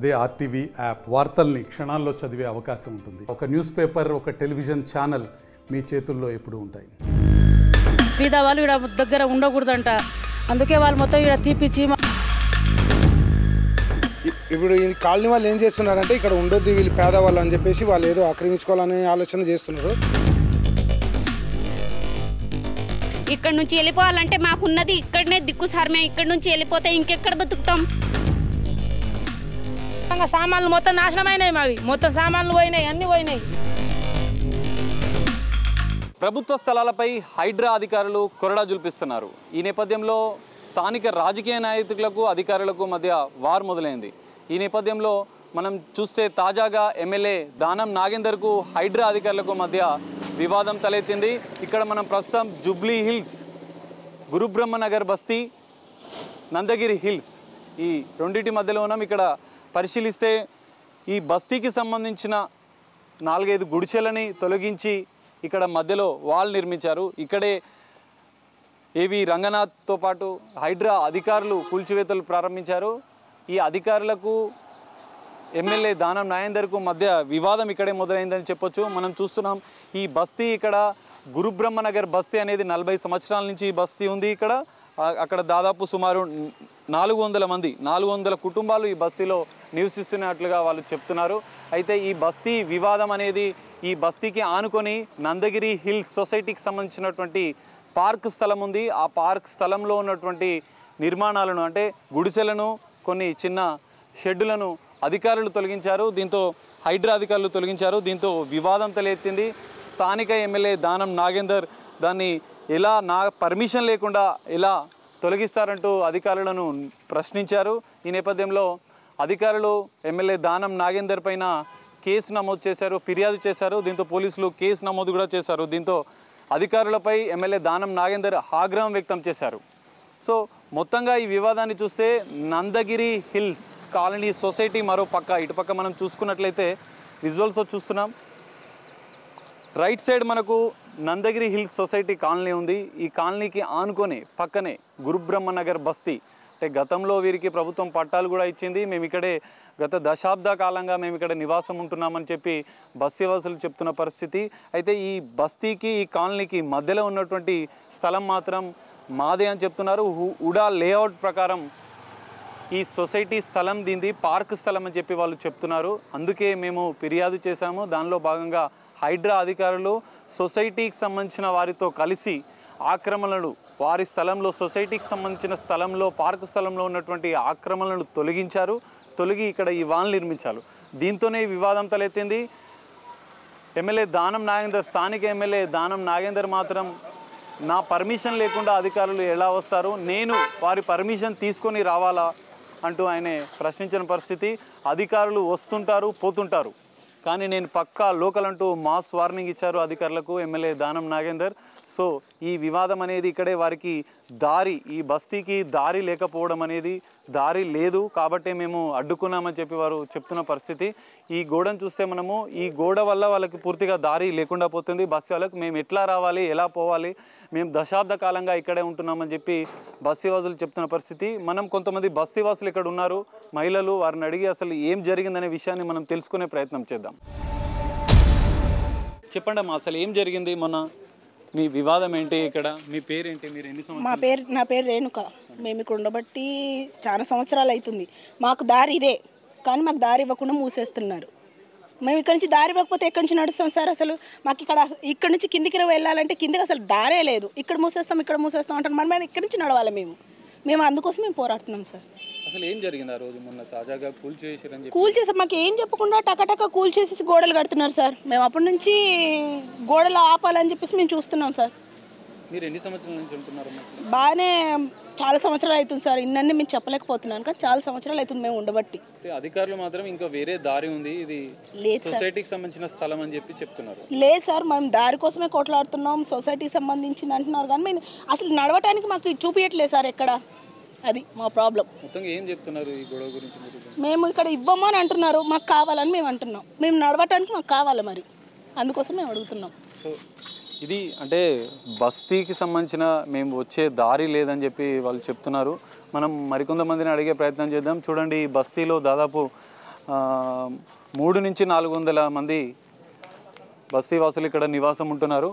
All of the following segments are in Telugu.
అదే ఆర్టీవీ యాప్ వార్తల్ని క్షణాల్లో చదివే అవకాశం ఉంటుంది. ఒక న్యూస్ పేపర్, ఒక టెలివిజన్ ఛానల్ మీ చేతుల్లో ఎప్పుడూ ఉంటాయి. బీద వాళ్ళు ఇక్కడ దగ్గర ఉండకూడదంట, అందుకే వాళ్ళు మొత్తం ఇక్కడ తీపిచ్చి. ఇప్పుడు ఈ కాలనీ వాళ్ళు ఏం చేస్తున్నారంటే ఇక్కడ ఉండొద్దు వీళ్ళు పేదవాళ్ళు అని చెప్పేసి వాళ్ళు ఏదో ఆక్రమించుకోవాలనే ఆలోచన చేస్తున్నారు. ఇక్కడ నుంచి వెళ్ళిపోవాలంటే మాకున్నది ఇక్కడనే దిక్కు సార్. మేము ఇక్కడ నుంచి వెళ్ళిపోతే ఇంకెక్కడ బతుకుతాం? సామాన్లు మొత్తం నాశనమైనాయి, మావి మొత్తం సామాన్లు పోయినాయి, అన్ని పోయినాయి. ప్రభుత్వ స్థలాలపై హైడ్రా అధికారులు కొరడా జుల్పిస్తున్నారు. ఈ నేపథ్యంలో స్థానిక రాజకీయ నాయకులకు అధికారులకు మధ్య వార్ మొదలైంది. ఈ నేపథ్యంలో మనం చూస్తే తాజాగా ఎమ్మెల్యే దానం నాగేందర్కు హైడ్రా అధికారులకు మధ్య వివాదం తలెత్తింది. ఇక్కడ మనం ప్రస్తుతం జూబ్లీ హిల్స్, గురుబ్రహ్మనగర్ బస్తీ, నందగిరి హిల్స్ ఈ రెండింటి మధ్యలో ఉన్నాం. ఇక్కడ పరిశీలిస్తే ఈ బస్తీకి సంబంధించిన 4-5 గుడిచెలని తొలగించి ఇక్కడ మధ్యలో వాల్ నిర్మించారు. ఇక్కడే ఏవి రంగనాథ్తో పాటు హైడ్రా అధికారులు కూల్చివేతలు ప్రారంభించారు. ఈ అధికారులకు ఎమ్మెల్యే దానం నాగేందర్కు మధ్య వివాదం ఇక్కడే మొదలైందని చెప్పొచ్చు. మనం చూస్తున్నాం ఈ బస్తీ, ఇక్కడ గురుబ్రహ్మనగర్ బస్తీ అనేది 40 సంవత్సరాల నుంచి ఈ బస్తీ ఉంది. అక్కడ దాదాపు సుమారు 400 మంది, 400 కుటుంబాలు ఈ బస్తీలో నివసిస్తున్నట్లుగా వాళ్ళు చెప్తున్నారు. అయితే ఈ బస్తీ వివాదం అనేది ఈ బస్తీకి ఆనుకొని నందగిరి హిల్స్ సొసైటీకి సంబంధించినటువంటి పార్క్ స్థలం ఉంది. ఆ పార్క్ స్థలంలో ఉన్నటువంటి నిర్మాణాలను, అంటే గుడిసెలను, కొన్ని చిన్న షెడ్డులను అధికారులు తొలగించారు. దీంతో హైడ్రా అధికారులు తొలగించారు. దీంతో వివాదం తలెత్తింది. స్థానిక ఎమ్మెల్యే దానం నాగేందర్ దాన్ని పర్మిషన్ లేకుండా ఎలా తొలగిస్తారంటూ అధికారులను ప్రశ్నించారు. ఈ నేపథ్యంలో అధికారులు ఎమ్మెల్యే దానం నాగేందర్ పైన కేసు నమోదు చేశారు, ఫిర్యాదు చేశారు. దీంతో పోలీసులు కేసు నమోదు కూడా చేశారు. దీంతో అధికారులపై ఎమ్మెల్యే దానం నాగేందర్ ఆగ్రహం వ్యక్తం చేశారు. సో మొత్తంగా ఈ వివాదాన్ని చూస్తే నందగిరి హిల్స్ కాలనీ సొసైటీ మరో పక్క, ఇటుపక్క మనం చూసుకున్నట్లయితే విజువల్స్లో చూస్తున్నాం. రైట్ సైడ్ మనకు నందగిరి హిల్స్ సొసైటీ కాలనీ ఉంది. ఈ కాలనీకి ఆనుకొని పక్కనే గురుబ్రహ్మనగర్ బస్తీ, అంటే గతంలో వీరికి ప్రభుత్వం పట్టాలు కూడా ఇచ్చింది. మేము ఇక్కడే గత దశాబ్ద కాలంగా మేము ఇక్కడ నివాసం ఉంటున్నామని చెప్పి బస్తీవాసులు చెప్తున్న పరిస్థితి. అయితే ఈ బస్తీకి, ఈ కాలనీకి మధ్యలో ఉన్నటువంటి స్థలం మాత్రం మాదే అని చెప్తున్నారు. ఉడా లేఅవుట్ ప్రకారం ఈ సొసైటీ స్థలం దీంది పార్క్ స్థలం అని చెప్పి వాళ్ళు చెప్తున్నారు. అందుకే మేము ఫిర్యాదు చేశాము. దానిలో భాగంగా హైడ్రా అధికారులు సొసైటీకి సంబంధించిన వారితో కలిసి ఆక్రమణలు, వారి స్థలంలో, సొసైటీకి సంబంధించిన స్థలంలో, పార్కు స్థలంలో ఉన్నటువంటి ఆక్రమణలను తొలగి ఇక్కడ ఈ వాల్ నిర్మించారు. దీంతోనే వివాదం తలెత్తింది. ఎమ్మెల్యే దానం నాగేందర్, స్థానిక ఎమ్మెల్యే దానం నాగేందర్ మాత్రం నా పర్మిషన్ లేకుండా అధికారులు ఎలా వస్తారు, నేను వారి పర్మిషన్ తీసుకొని రావాలా అంటూ ఆయన ప్రశ్నించిన పరిస్థితి. అధికారులు వస్తుంటారు, పోతుంటారు, కానీ నేను పక్కా లోకల్ అంటూ మాస్ వార్నింగ్ ఇచ్చారు అధికారులకు ఎమ్మెల్యే దానం నాగేందర్. సో ఈ వివాదం అనేది ఇక్కడే వారికి ఈ బస్తీకి దారి లేకపోవడం అనేది, దారి లేదు కాబట్టే మేము అడ్డుకున్నామని చెప్పి వారు చెప్తున్న పరిస్థితి. ఈ గోడను చూస్తే మనము, ఈ గోడ వల్ల వాళ్ళకి పూర్తిగా దారి లేకుండా పోతుంది. బస్తీ వాళ్ళకు మేము ఎట్లా రావాలి, ఎలా పోవాలి, మేము దశాబ్ద కాలంగా ఇక్కడే ఉంటున్నామని చెప్పి బస్తీవాసులు చెప్తున్న పరిస్థితి. మనం కొంతమంది బస్తీవాసులు ఇక్కడ ఉన్నారు, మహిళలు, వారిని అడిగి అసలు ఏం జరిగిందనే విషయాన్ని మనం తెలుసుకునే ప్రయత్నం చేద్దాం. చెప్పండి అమ్మా, అసలు ఏం జరిగింది మొన్న, మీ వివాదం ఏంటి, ఇక్కడ మీ పేరేంటి, మీరు ఎన్ని సంవత్సరాలు? నా పేరు రేణుక. మేము ఇక్కడ ఉండబట్టి చాలా సంవత్సరాలు అవుతుంది. మాకు దారి ఇదే, కానీ మాకు దారి ఇవ్వకుండా మూసేస్తున్నారు. మేము ఇక్కడ నుంచి దారి ఇవ్వకపోతే ఎక్కడి నుంచి నడుస్తాం సార్? అసలు మాకు ఇక్కడ నుంచి కిందికి వెళ్ళాలంటే కిందికి అసలు దారే లేదు. ఇక్కడ మూసేస్తాం అంటారు. మనం ఇక్కడి నుంచి నడవాలి. మేము అందుకోసం మేము పోరాడుతున్నాం సార్. అసలు ఏం జరిగింది ఆ రోజు మొన్న తాజాగా కూల్చేసాం? మాకు ఏం చెప్పకుండా టకటక కూల్చేసి గోడలు కడుతున్నారు సార్. మేము అప్పటి నుంచి గోడలు ఆపాలని చెప్పేసి మేము చూస్తున్నాం సార్. మీరు ఎన్ని సంవత్సరాల నుంచి ఉంటున్నారు? బాగానే చాలా సంవత్సరాలు అవుతుంది సార్. ఇన్నీ మేము చెప్పలేకపోతున్నాను, కానీ చాలా సంవత్సరాలు అవుతుంది మేము ఉండబట్టి. అధికారులు మాత్రం ఇంకా వేరే దారి ఉంది, ఇది సొసైటీకి సంబంధించిన స్థలం అని చెప్పి చెప్తున్నారు. లేదు సార్, మేము దారి కోసమే కొట్లాడుతున్నాం, సొసైటీకి సంబంధించింది అంటున్నారు, కానీ మేము అసలు నడవటానికి మాకు చూపించట్లేదు సార్ ఎక్కడ. అది మా ప్రాబ్లం. మొత్తంగా ఏం చెప్తున్నారు ఈ గొడవ గురించి? మేము ఇక్కడ ఇవ్వము అని అంటున్నారు, మాకు కావాలని మేము అంటున్నాం. మేము నడవటానికి మాకు కావాలి, మరి అందుకోసం మేము అడుగుతున్నాం. సో ఇది అంటే బస్తీకి సంబంధించిన మేము వచ్చే దారి లేదని చెప్పి వాళ్ళు చెప్తున్నారు. మనం మరికొంతమందిని అడిగే ప్రయత్నం చేద్దాం. చూడండి, ఈ బస్తీలో దాదాపు 3 నుంచి 400 మంది బస్తీవాసులు ఇక్కడ నివాసం ఉంటున్నారు.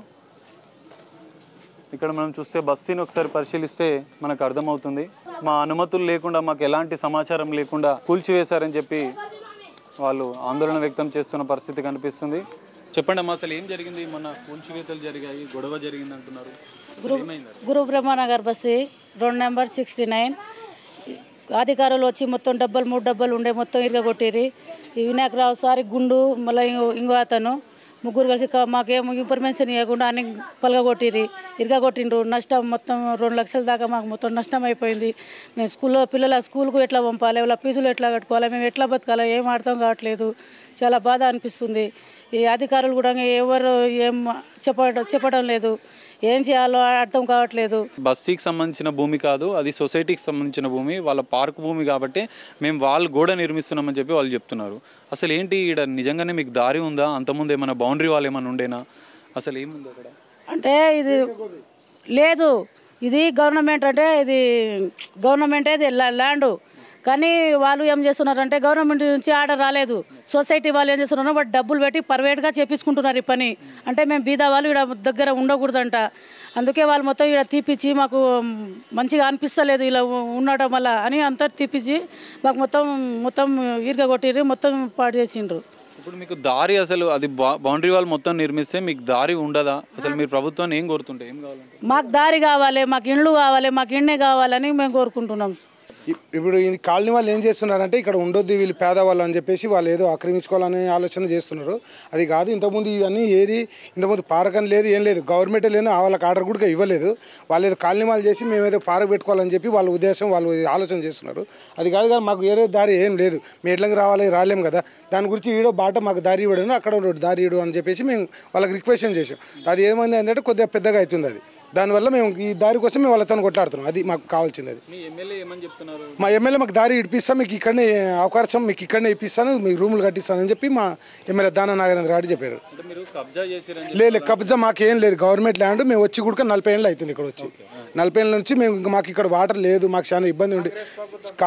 ఇక్కడ మనం చూస్తే బస్తీని ఒకసారి పరిశీలిస్తే మనకు అర్థమవుతుంది. మా అనుమతులు లేకుండా, మాకు ఎలాంటి సమాచారం లేకుండా కూల్చివేశారని చెప్పి వాళ్ళు ఆందోళన వ్యక్తం చేస్తున్న పరిస్థితి కనిపిస్తుంది. చెప్పండి అమ్మా, అసలు ఏం జరిగింది? మొన్న కూల్చివేతలు జరిగాయి, గొడవ జరిగింది అంటున్నారు. గురు బ్రహ్మనగర్ బస్సు 2 నెంబర్ 69 అధికారులు వచ్చి మొత్తం 3 డబ్బాలు ఉండే మొత్తం ఇరగొట్టిరి. ఈ వినాయకరావు సారి గుండు మళ్ళీ ఇంకో అతను ముగ్గురు కలిసి మాకేం ఇన్ఫర్మేషన్ ఇవ్వకుండా అన్ని పలగొట్టిరి, ఇరగొట్టిండ్రు. నష్టం మొత్తం 2 లక్షల దాకా మాకు మొత్తం నష్టం అయిపోయింది. మేము స్కూల్లో స్కూల్కు ఎట్లా పంపాలి, వాళ్ళ ఫీజులు ఎట్లా కట్టుకోవాలి, మేము ఎట్లా బతకాలి ఏం అర్థం కావట్లేదు. చాలా బాధ అనిపిస్తుంది. ఈ అధికారులు కూడా ఎవరు ఏం చెప్పడం లేదు, ఏం చేయాలో అర్థం కావట్లేదు. బస్తీకి సంబంధించిన భూమి కాదు, అది సొసైటీకి సంబంధించిన భూమి, వాళ్ళ పార్క్ భూమి కాబట్టి మేము వాళ్ళు గోడ నిర్మిస్తున్నామని చెప్పి వాళ్ళు చెప్తున్నారు. అసలు ఏంటి ఇక్కడ నిజంగానే మీకు దారి ఉందా? అంతకుముందు ఏమైనా బౌండరీ వాళ్ళు ఏమైనా ఉండేనా? అసలు ఏముంది అక్కడ? అంటే ఇది లేదు, ఇది గవర్నమెంట్, అంటే ఇది గవర్నమెంటే ఇది ల్యాండ్. కానీ వాళ్ళు ఏం చేస్తున్నారంటే గవర్నమెంట్ నుంచి ఆర్డర్ రాలేదు. సొసైటీ వాళ్ళు ఏం చేస్తున్నారు, వాడు డబ్బులు పెట్టి ప్రైవేట్గా చేపించుకుంటున్నారు ఈ పని. అంటే మేము బీద వాళ్ళు ఇక్కడ దగ్గర ఉండకూడదంట. అందుకే వాళ్ళు మొత్తం ఇక్కడ తీపిచ్చి మాకు మంచిగా అనిపిస్తలేదు ఇలా ఉండటం వల్ల అని అంతా తీపిచ్చి మాకు మొత్తం ఇరగొట్టిర్రు, మొత్తం పాడు చేసిండ్రు. ఇప్పుడు మీకు దారి అసలు అది బౌండరీ వాళ్ళు మొత్తం నిర్మిస్తే మీకు దారి ఉండదా? అసలు మీరు ప్రభుత్వాన్ని ఏం కోరుతుంటే ఏం కావాలంటే? మాకు దారి కావాలి, మాకు ఇండ్లు కావాలి, మాకు ఇండే కావాలని మేము కోరుకుంటున్నాం. ఇప్పుడు ఈ కాలనీ వాళ్ళు ఏం చేస్తున్నారంటే ఇక్కడ ఉండొద్దు వీళ్ళు పేదవాళ్ళు అని చెప్పేసి వాళ్ళు ఏదో ఆక్రమించుకోవాలనే ఆలోచన చేస్తున్నారు. అది కాదు, ఇంతకుముందు ఇవన్నీ ఇంతకుముందు పార్క్ అని లేదు, ఏం లేదు, గవర్నమెంట్ లేని వాళ్ళకి ఆర్డర్ కూడా ఇవ్వలేదు. వాళ్ళు ఏదో కాలనీ వాళ్ళు చేసి మేము ఏదో పార్క్ పెట్టుకోవాలని చెప్పి వాళ్ళ ఉద్దేశం, వాళ్ళు ఆలోచన చేస్తున్నారు. అది కాదు కానీ మాకు వేరే దారి ఏం లేదు, మేము ఎట్లా రాలేము కదా, దాని గురించి ఈడో బాట మాకు దారి ఇవ్వడం, అక్కడ దారి ఇవ్వడం అని చెప్పేసి మేము వాళ్ళకి రిక్వెస్ట్ చేసాం. అది ఏమైంది అంటే కొద్దిగా పెద్దగా అవుతుంది. అది దానివల్ల మేము ఈ దారి కోసం మేము వాళ్ళతో కొట్లాడుతున్నాం. అది మాకు కావాల్సింది. అది మా ఎమ్మెల్యే మాకు దారి ఇప్పిస్తాం, మీకు ఇక్కడనే అవకాశం, మీకు ఇక్కడనే ఇప్పిస్తాను, మీకు రూములు కట్టిస్తానని చెప్పి మా ఎమ్మెల్యే దాన నాగేంద్ర రెడ్డి చెప్పారు. లేదు, కబ్జా మాకేం లేదు, గవర్నమెంట్ ల్యాండ్. మేము వచ్చి కూడా 40 ఏళ్ళు అవుతుంది ఇక్కడ వచ్చి. 40 ఏళ్ళ నుంచి మేము మాకు ఇక్కడ వాటర్ లేదు, మాకు చాలా ఇబ్బంది ఉండి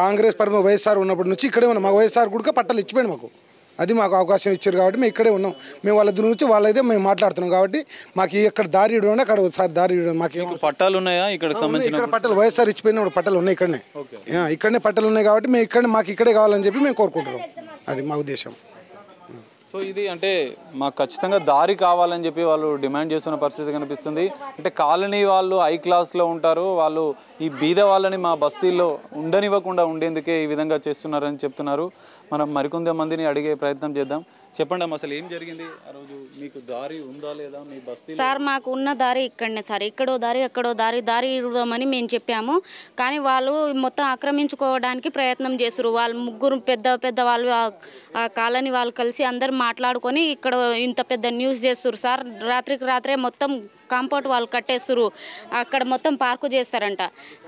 కాంగ్రెస్ వైఎస్ఆర్ ఉన్నప్పటి నుంచి ఇక్కడే ఉన్నాం. మాకు వైఎస్ఆర్ కూడా పట్టాలు ఇచ్చిపోయాడు మాకు. అది మాకు అవకాశం ఇచ్చారు కాబట్టి మేము ఇక్కడే ఉన్నాం. మేము వాళ్ళ గురించి వాళ్ళైతే మేము మాట్లాడుతున్నాం కాబట్టి మాకు ఇక్కడ దారి ఇవ్వడం, అక్కడ ఒకసారి దారి ఇవ్వడం. మాకు పట్టాలు ఉన్నాయా ఇక్కడ సంబంధించిన? ఇక్కడ పట్టాలు వైఎస్ఆర్ ఇచ్చిపోయిన పట్టాలు ఉన్నాయి, ఇక్కడనే పట్టాలు ఉన్నాయి కాబట్టి మేము మాకు ఇక్కడే కావాలని చెప్పి మేము కోరుకుంటున్నాం. అది మా ఉద్దేశం. సో ఇది అంటే మాకు ఖచ్చితంగా దారి కావాలని చెప్పి వాళ్ళు డిమాండ్ చేస్తున్న పరిస్థితి కనిపిస్తుంది. అంటే కాలనీ వాళ్ళు హై క్లాస్లో ఉంటారు, వాళ్ళు ఈ బీద వాళ్ళని మా బస్తీల్లో ఉండనివ్వకుండా ఉండేందుకే ఈ విధంగా చేస్తున్నారని చెప్తున్నారు. మనం మరికొంతమందిని అడిగే ప్రయత్నం చేద్దాం. చెప్పండి అమ్మ, అసలు ఏం జరిగింది ఆ రోజు? మీకు దారి ఉందా లేదా మీ బస్తీ? సార్ మాకు ఉన్న దారి ఇక్కడనే సార్, ఎక్కడో దారి ఎక్కడో దారి ఇవ్వమని మేము చెప్పాము. కానీ వాళ్ళు మొత్తం ఆక్రమించుకోవడానికి ప్రయత్నం చేస్తారు. వాళ్ళు ముగ్గురు పెద్ద వాళ్ళు ఆ కాలనీ వాళ్ళు కలిసి అందరు మాట్లాడుకొని ఇక్కడ ఇంత పెద్ద న్యూస్ చేస్తారు సార్. రాత్రికి రాత్రే మొత్తం కాంపౌండ్ వాళ్ళు కట్టేస్తారు, అక్కడ మొత్తం పార్కు చేస్తారంట.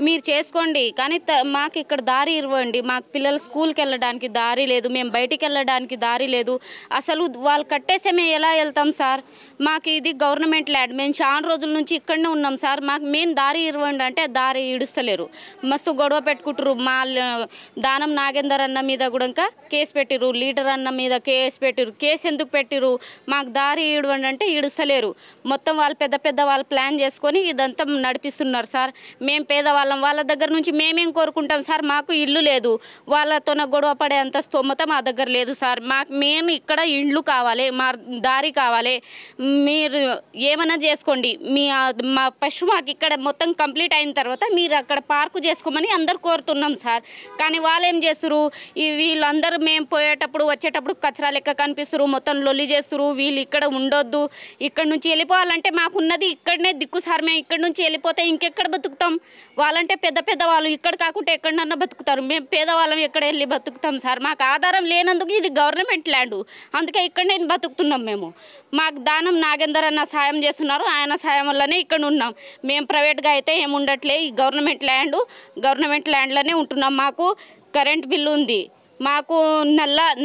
మీరు చేసుకోండి కానీ మాకు ఇక్కడ దారి ఇవ్వండి. మాకు పిల్లలు స్కూల్కి వెళ్ళడానికి దారి లేదు, మేము బయటికి వెళ్ళడానికి దారి లేదు. అసలు వాళ్ళు కట్టేస్తే మేము ఎలా వెళ్తాం సార్? మాకు ఇది గవర్నమెంట్ ల్యాండ్, మేము చాలా రోజుల నుంచి ఇక్కడనే ఉన్నాం సార్. మాకు మెయిన్ దారి ఇవ్వండి అంటే దారి ఇడుస్తలేరు, మస్తు గొడవ పెట్టుకుంటారు. మా దానం నాగేందర్ అన్న మీద కూడా కేసు పెట్టిరు, లీడర్ అన్న మీద కేసు పెట్టిరు. కేసు ఎందుకు పెట్టిరు? మాకు దారి ఇవ్వండి అంటే ఇడుస్తలేరు. మొత్తం వాళ్ళు పెద్ద వాళ్ళు ప్లాన్ చేసుకొని ఇదంతా నడిపిస్తున్నారు సార్. మేము పేదవాళ్ళం, వాళ్ళ దగ్గర నుంచి మేమేం కోరుకుంటాం సార్? మాకు ఇల్లు లేదు, వాళ్ళతో గొడవ పడే అంత స్తోమత మా దగ్గర లేదు సార్. మాకు మేము ఇక్కడ ఇండ్లు కావాలి, మా దారి కావాలి. మీరు ఏమైనా చేసుకోండి, మా పశు మాకు ఇక్కడ మొత్తం కంప్లీట్ అయిన తర్వాత మీరు అక్కడ పార్కు చేసుకోమని అందరు కోరుతున్నాం సార్. కానీ వాళ్ళు ఏం చేస్తారు, వీళ్ళందరూ మేము పోయేటప్పుడు వచ్చేటప్పుడు కచరా లెక్క కనిపిస్తారు, మొత్తం లొల్లి చేస్తారు. వీళ్ళు ఇక్కడ ఉండొద్దు, ఇక్కడ నుంచి వెళ్ళిపోవాలంటే మాకున్నది ఇక్కడనే దిక్కు సార్. మేము ఇక్కడ నుంచి వెళ్ళిపోతే ఇంకెక్కడ బతుకుతాం? వాళ్ళంటే పెద్ద వాళ్ళు ఇక్కడ కాకుండా ఎక్కడన్నా బతుకుతారు, మేము పేదవాళ్ళం ఎక్కడ వెళ్ళి బతుకుతాం సార్? మాకు ఆధారం లేనందుకు ఇది గవర్నమెంట్ ల్యాండ్, అందుకే ఇక్కడనే బతుకుతున్నాం మేము. మాకు దానం నాగేందర్ అన్న సాయం చేస్తున్నారు, ఆయన సాయం వల్లనే ఇక్కడ ఉన్నాం. మేము ప్రైవేట్గా అయితే ఏమి ఉండట్లే, ఈ గవర్నమెంట్ ల్యాండ్లోనే ఉంటున్నాం. మాకు కరెంట్ బిల్లు ఉంది, మాకు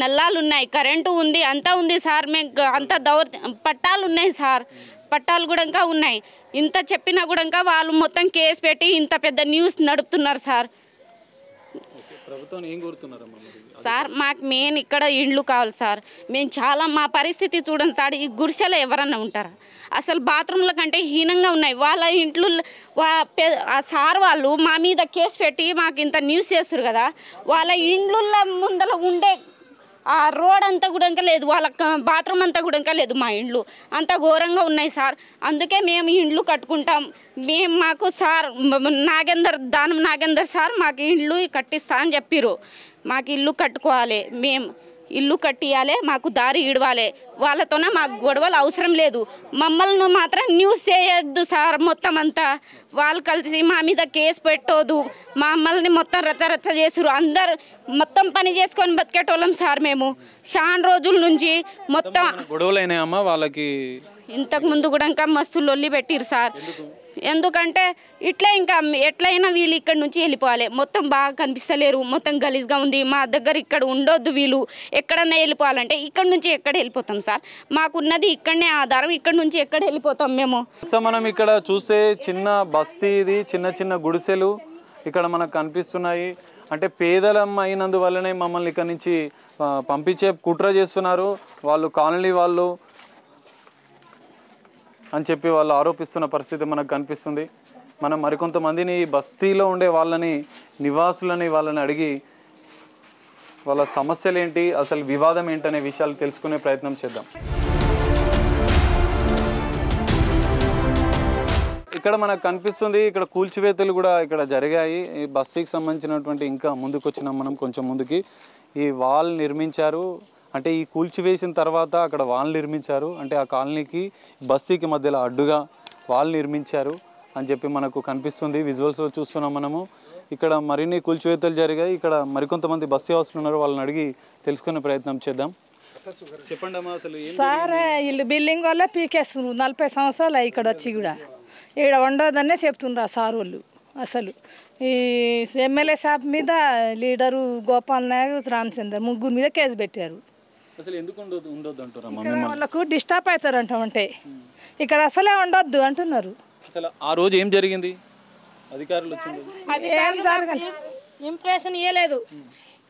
నల్లాలు ఉన్నాయి, కరెంటు ఉంది, అంతా ఉంది సార్. మేము అంతా పట్టాలు ఉన్నాయి సార్, పట్టాలు కూడా ఇంకా ఉన్నాయి. ఇంత చెప్పినా కూడా ఇంకా వాళ్ళు మొత్తం కేసు పెట్టి ఇంత పెద్ద న్యూస్ నడుపుతున్నారు సార్. సార్ మాకు మెయిన్ ఇక్కడ ఇండ్లు కావాలి సార్. మేము చాలా మా పరిస్థితి చూడండి సార్, ఈ గుడిసెలో ఎవరన్నా ఉంటారా? అసలు బాత్రూమ్ల కంటే హీనంగా ఉన్నాయి. వాళ్ళ ఇంట్లో ఆ సార్ వాళ్ళు మా మీద కేసు పెట్టి మాకు ఇంత న్యూస్ చేస్తారు కదా, వాళ్ళ ఇండ్ల ముందర ఉండే ఆ రోడ్ అంతా కూడా లేదు, వాళ్ళ బాత్రూమ్ అంతా కూడా లేదు. మా ఇండ్లు అంత ఘోరంగా ఉన్నాయి సార్. అందుకే మేము ఇండ్లు కట్టుకుంటాం. మాకు సార్ దానం నాగేందర్ సార్ మాకు ఇల్లు కట్టిస్తా అని చెప్పారు. మాకు ఇల్లు కట్టుకోవాలి, మేము ఇల్లు కట్టియాలి, మాకు దారి ఇడవాలి. వాళ్ళతోనే మాకు గొడవలు అవసరం లేదు. మమ్మల్ని మాత్రం న్యూస్ చేయొద్దు సార్. మొత్తం అంతా వాళ్ళు కలిసి మా మీద కేసు పెట్టొద్దు. మమ్మల్ని మొత్తం రచ్చరచ్చ చేసారు. అందరు మొత్తం పని చేసుకొని బతికేటోళ్ళం సార్. మేము చాలా రోజుల నుంచి మొత్తం గొడవలైనాయమ్మా వాళ్ళకి. ఇంతకు ముందు కూడా ఇంకా మస్తు లొల్లి పెట్టిరు సార్. ఎందుకంటే ఇట్లా ఇంకా ఎట్లయినా వీళ్ళు ఇక్కడ నుంచి వెళ్ళిపోవాలి. మొత్తం బాగా కనిపిస్తలేరు, మొత్తం గలీజ్గా ఉంది. మా దగ్గర ఇక్కడ ఉండొద్దు, వీళ్ళు ఎక్కడన్నా వెళ్ళిపోవాలంటే ఇక్కడ నుంచి ఎక్కడ వెళ్ళిపోతాం సార్? మాకున్నది ఇక్కడనే ఆధారం, ఇక్కడ నుంచి ఎక్కడ వెళ్ళిపోతాం మేము? మనం ఇక్కడ చూస్తే చిన్న బస్తీ, ఇది చిన్న చిన్న గుడిసెలు ఇక్కడ మనకు కనిపిస్తున్నాయి. అంటే పేదలం అయినందువల్లనే మమ్మల్ని ఇక్కడ నుంచి పంపించే కుట్ర చేస్తున్నారు వాళ్ళు, కాలనీ వాళ్ళు అని చెప్పి వాళ్ళు ఆరోపిస్తున్న పరిస్థితి మనకు కనిపిస్తుంది. మనం మరికొంతమందిని బస్తీలో ఉండే వాళ్ళని, నివాసులని వాళ్ళని అడిగి వాళ్ళ సమస్యలు ఏంటి, అసలు వివాదం ఏంటనే విషయాలు తెలుసుకునే ప్రయత్నం చేద్దాం. ఇక్కడ మనకు కనిపిస్తుంది, ఇక్కడ కూల్చివేతలు కూడా ఇక్కడ జరిగాయి. ఈ బస్తీకి సంబంధించినటువంటి ఇంకా ముందుకు వచ్చినాం మనం కొంచెం ముందుకి. ఈ వాల్ నిర్మించారు, అంటే ఈ కూల్చివేసిన తర్వాత అక్కడ వాల్ నిర్మించారు. అంటే ఆ కాలనీకి బస్తీకి మధ్యలో అడ్డుగా వాల్ నిర్మించారు అని చెప్పి మనకు కనిపిస్తుంది. విజువల్స్లో చూస్తున్నాం మనము. ఇక్కడ మరిన్ని కూల్చివేతలు జరిగాయి. ఇక్కడ మరికొంతమంది బస్తీ వాసులు ఉన్నారు, వాళ్ళని అడిగి తెలుసుకునే ప్రయత్నం చేద్దాం. చెప్పండి అమ్మా, అసలు సార్ వీళ్ళు బిల్డింగ్ వల్ల పీకేస్తున్నారు. 40 సంవత్సరాలు ఇక్కడ వచ్చి కూడా ఇక్కడ ఉండదనే చెప్తున్నారు ఆ సార్ వాళ్ళు. అసలు ఈ ఎమ్మెల్యే సాబ్ మీద లీడరు గోపాల్ నాయక్, రామచంద్ర ముగ్గురు మీద కేసు పెట్టారు. అసలు ఎందుకు ఉండొద్దు అంటారమ్మా? వాళ్ళకు డిస్టర్బ్ అవుతారు అంటే ఇక్కడ అసలే ఉండొద్దు అంటున్నారు. అసలు ఆ రోజు ఏం జరిగింది? అధికారులు ఏం జరగదు, ఇంప్రెషన్ ఇవ్వలేదు.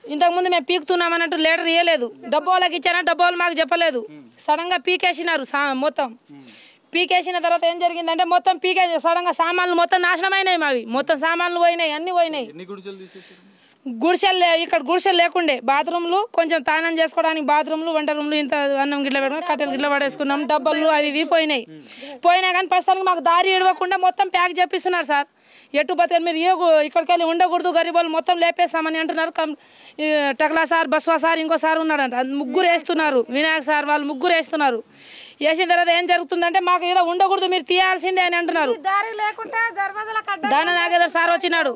ఇంతకుముందు మేము పీకుతున్నామన్నట్టు లీడర్ ఇవ్వలేదు. డబ్బు వాళ్ళకి ఇచ్చారా, డబ్బు వాళ్ళు మాకు చెప్పలేదు. సడన్గా పీకేసినారు మొత్తం. పీకేసిన తర్వాత ఏం జరిగిందంటే మొత్తం పీకేసి సడన్గా సామాన్లు మొత్తం నాశనమైనాయి. మావి మొత్తం సామాన్లు పోయినాయి, అన్నీ పోయినాయి. గుడిసెలు ఇక్కడ గుడిసెలు లేకుండే, బాత్రూమ్లు కొంచెం తానం చేసుకోవడానికి బాత్రూమ్లు, వంట రూమ్లు, ఇంత అన్నం గిట్ల పెట్టుకుని కట్టెలు గిట్ల పడేసుకున్నాం. డబ్బులు అవి ఇవి పోయినాయి. కానీ ప్రస్తుతానికి మాకు దారి ఇడవకుండా మొత్తం ప్యాక్ చేపిస్తున్నారు సార్. ఎటు పోతే మీరు ఇక్కడికి వెళ్ళి ఉండకూడదు, గరీబోళ్ళు మొత్తం లేపేస్తామని అంటున్నారు. టక్లా సార్, బస్వా సార్, ఇంకో సార్ ఉన్నాడంట, ముగ్గురు వేస్తున్నారు. వినాయక్ సార్ వాళ్ళు ముగ్గురు వేస్తున్నారు. వేసిన తర్వాత ఏం జరుగుతుందంటే మాకు ఇక్కడ ఉండకూడదు, మీరు తీయాల్సిందే అని అంటున్నారు. దాన నాగేందర్ సార్ వచ్చినాడు,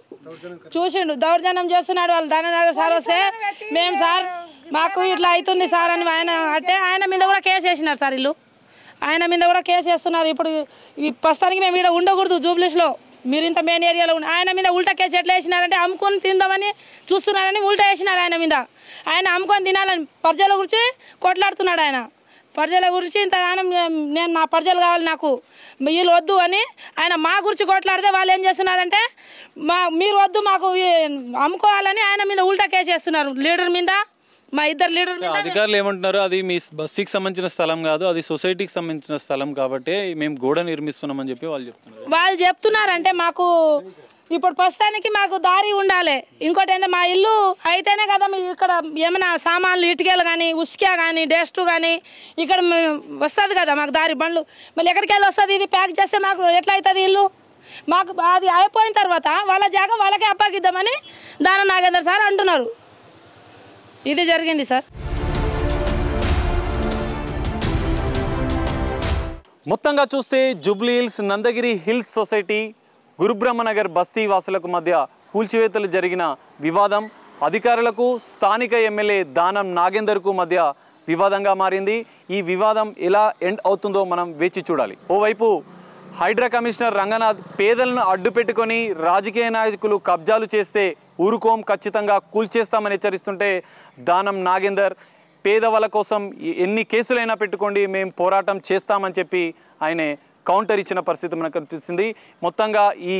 చూసిండు, దౌర్జన్యం చేస్తున్నాడు. వాళ్ళు దాన నాగేందర్ సార్ వస్తే మేము సార్ మాకు ఇట్లా అవుతుంది సార్ అని ఆయన అంటే ఆయన మీద కూడా కేసు వేసినారు సార్. వీళ్ళు ఆయన మీద కూడా కేసు వేస్తున్నారు. ఇప్పుడు ఈ ప్రస్తుతానికి మేము ఇక్కడ ఉండకూడదు జూబ్లీస్లో, మీరు ఇంత మెయిన్ ఏరియాలో ఉండి ఆయన మీద ఉల్టా కేసు ఎట్లా వేసినారంటే అమ్ముకొని తిందామని చూస్తున్నారని ఉల్టా వేసినారు ఆయన మీద. ఆయన అమ్ముకొని తినాలని ప్రజల గురించి కొట్లాడుతున్నాడు. ఆయన ప్రజల గురించి ఇంతగానం నేను నా ప్రజలు కావాలి, నాకు వీళ్ళు వద్దు అని ఆయన మా గురించి కొట్లాడితే వాళ్ళు ఏం చేస్తున్నారంటే మీరు వద్దు మాకు అమ్ముకోవాలని ఆయన మీద ఉల్టా కేసు వేస్తున్నారు. లీడర్ మీద, మా ఇద్దరు లీడర్ మీద. అధికారులు ఏమంటున్నారు, అది మీ బస్తీకి సంబంధించిన స్థలం కాదు, అది సొసైటీకి సంబంధించిన స్థలం కాబట్టి మేము గోడ నిర్మిస్తున్నామని చెప్పి వాళ్ళు చెప్తున్నారంటే మాకు ఇప్పుడు ప్రస్తుతానికి మాకు దారి ఉండాలి. ఇంకోటి ఏంటంటే మా ఇల్లు అయితేనే కదా ఇక్కడ ఏమైనా సామాన్లు, ఇటుకలు కానీ, ఉసుక కానీ, డస్ట్ కానీ ఇక్కడ వస్తుంది కదా మాకు దారి. బండ్లు మళ్ళీ ఎక్కడికి వెళ్ళి వస్తుంది, ఇది ప్యాక్ చేస్తే మాకు ఎట్లా అవుతుంది ఇల్లు? మాకు అది అయిపోయిన తర్వాత వాళ్ళ జాగా వాళ్ళకే అప్పగిద్దామని దాన నాగేందర్ సార్ అంటున్నారు. ఇది జరిగింది సార్. మొత్తంగా చూస్తే Jubilee Hills, Nandagiri Hills society, Gurubrahmanagar బస్తీ వాసులకు మధ్య కూల్చివేతలు జరిగిన వివాదం అధికారులకు, స్థానిక ఎమ్మెల్యే దానం నాగేందర్కు మధ్య వివాదంగా మారింది. ఈ వివాదం ఎలా ఎండ్ అవుతుందో మనం వేచి చూడాలి. ఓవైపు హైడ్రా కమిషనర్ రంగనాథ్ పేదలను అడ్డు పెట్టుకొని రాజకీయ నాయకులు కబ్జాలు చేస్తే ఊరుకోం, ఖచ్చితంగా కూల్చేస్తామని హెచ్చరిస్తుంటే, దానం నాగేందర్ పేదవాళ్ళ కోసం ఎన్ని కేసులైనా పెట్టుకోండి, మేము పోరాటం చేస్తామని చెప్పి ఆయన కౌంటర్ ఇచ్చిన పరిస్థితి మనకు కనిపిస్తుంది. మొత్తంగా ఈ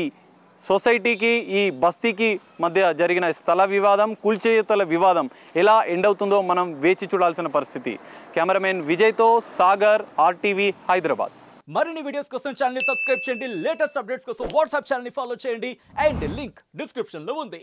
సొసైటీకి ఈ బస్తీకి మధ్య జరిగిన స్థల వివాదం, కూల్చేతల వివాదం ఎలా ఎండ్ అవుతుందో మనం వేచి చూడాల్సిన పరిస్థితి. కెమెరామెన్ విజయ్తో సాగర్, RTV హైదరాబాద్. మరిన్ని వీడియోస్ కోసం ఛానల్ ని సబ్స్క్రైబ్ చేయండి. లేటెస్ట్ అప్డేట్స్ కోసం వాట్సాప్ ఛానల్ ని ఫాలో చేయండి. అండ్ లింక్ డిస్క్రిప్షన్ లో ఉంది.